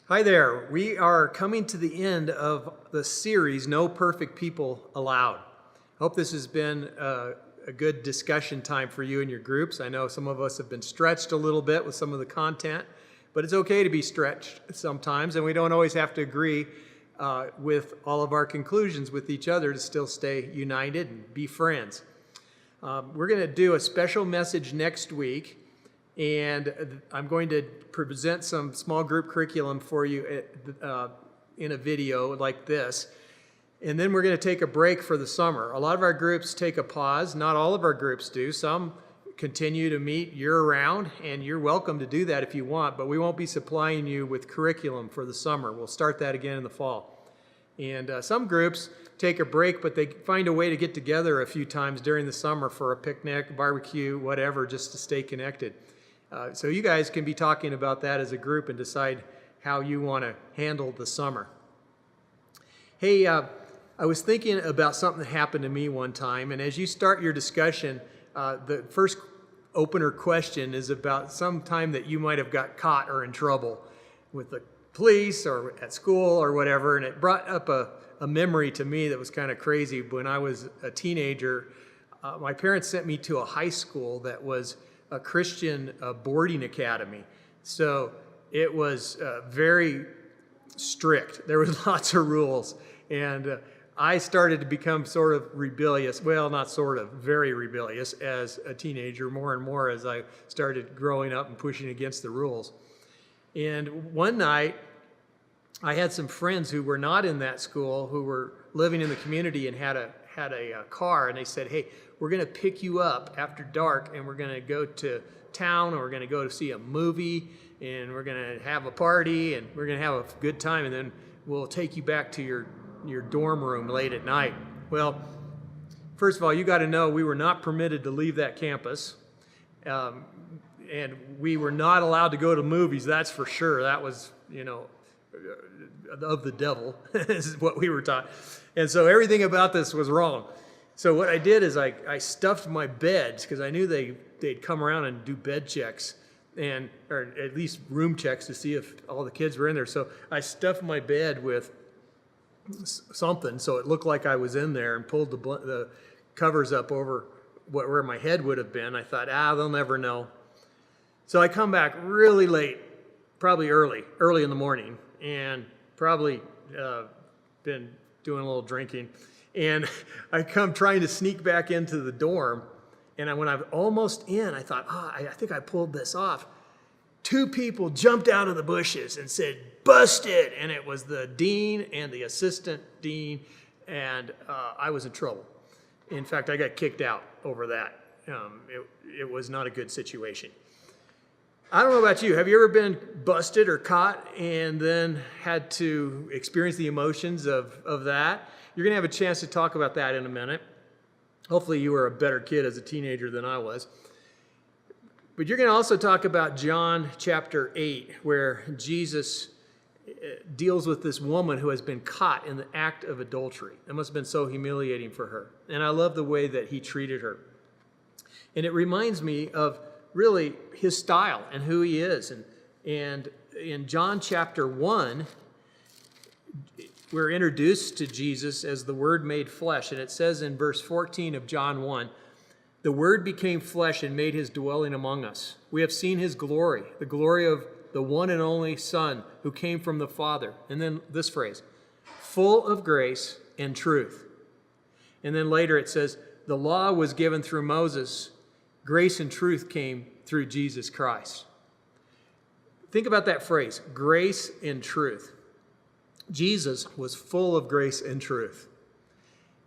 Hi there. We are coming to the end of the series, No Perfect People Allowed. I hope this has been a good discussion time for you and your groups. I know some of us have been stretched a little bit with some of the content, but it's okay to be stretched sometimes, and we don't always have to agree with all of our conclusions with each other to still stay united and be friends. We're going to do a special message next week, and I'm going to present some small group curriculum for you in a video like this. And then we're going to take a break for the summer. A lot of our groups take a pause. Not all of our groups do. Some continue to meet year-round, and you're welcome to do that if you want, but we won't be supplying you with curriculum for the summer. We'll start that again in the fall. And some groups take a break, but they find a way to get together a few times during the summer for a picnic, barbecue, whatever, just to stay connected. So you guys can be talking about that as a group and decide how you want to handle the summer. Hey, I was thinking about something that happened to me one time, and as you start your discussion, the first opener question is about some time that you might have got caught or in trouble with the police or at school or whatever, and it brought up a memory to me that was kind of crazy. When I was a teenager, my parents sent me to a high school that was a Christian boarding academy. So it was very strict. There was lots of rules. And I started to become sort of rebellious. Well, not sort of, very rebellious as a teenager, more and more as I started growing up and pushing against the rules. And one night, I had some friends who were not in that school, who were living in the community and had a car, and they said, hey, we're going to pick you up after dark, and we're going to go to town, and we're going to go to see a movie, and we're going to have a party, and we're going to have a good time, and then we'll take you back to your dorm room late at night. Well, first of all, you got to know we were not permitted to leave that campus, and we were not allowed to go to movies, that's for sure. That was, of the devil, is what we were taught. And so everything about this was wrong. So what I did is I stuffed my beds, because I knew they'd come around and do bed checks, or at least room checks to see if all the kids were in there. So I stuffed my bed with something so it looked like I was in there, and pulled the covers up over where my head would have been. I thought, they'll never know. So I come back really late, probably early in the morning, and probably been doing a little drinking. And I come trying to sneak back into the dorm, and when I was almost in, I thought, I think I pulled this off. Two people jumped out of the bushes and said, busted! And it was the dean and the assistant dean, and I was in trouble. In fact, I got kicked out over that. It was not a good situation. I don't know about you. Have you ever been busted or caught and then had to experience the emotions of that? You're going to have a chance to talk about that in a minute. Hopefully you were a better kid as a teenager than I was. But you're going to also talk about John chapter 8, where Jesus deals with this woman who has been caught in the act of adultery. It must have been so humiliating for her. And I love the way that he treated her. And it reminds me of really his style and who he is. And in John chapter 1, we're introduced to Jesus as the Word made flesh. And it says in verse 14 of John 1, the Word became flesh and made his dwelling among us. We have seen his glory, the glory of the one and only Son who came from the Father. And then this phrase, full of grace and truth. And then later it says, the law was given through Moses. Grace and truth came through Jesus Christ. Think about that phrase, grace and truth. Jesus was full of grace and truth.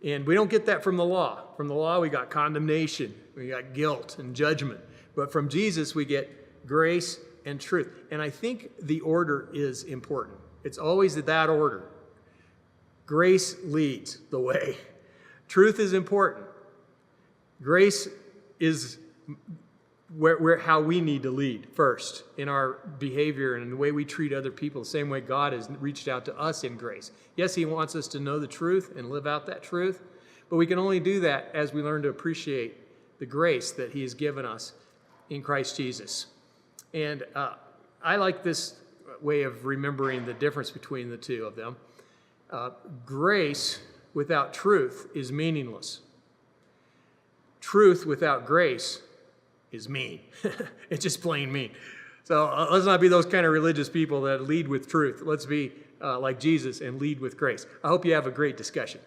And we don't get that from the law. From the law, we got condemnation, we got guilt and judgment. But from Jesus, we get grace and truth. And I think the order is important. It's always that order. Grace leads the way. Truth is important. Grace is how we need to lead first in our behavior and in the way we treat other people, the same way God has reached out to us in grace. Yes, he wants us to know the truth and live out that truth, but we can only do that as we learn to appreciate the grace that he has given us in Christ Jesus. And I like this way of remembering the difference between the two of them. Grace without truth is meaningless. Truth without grace is mean. It's just plain mean. So let's not be those kind of religious people that lead with truth. Let's be like Jesus and lead with grace. I hope you have a great discussion.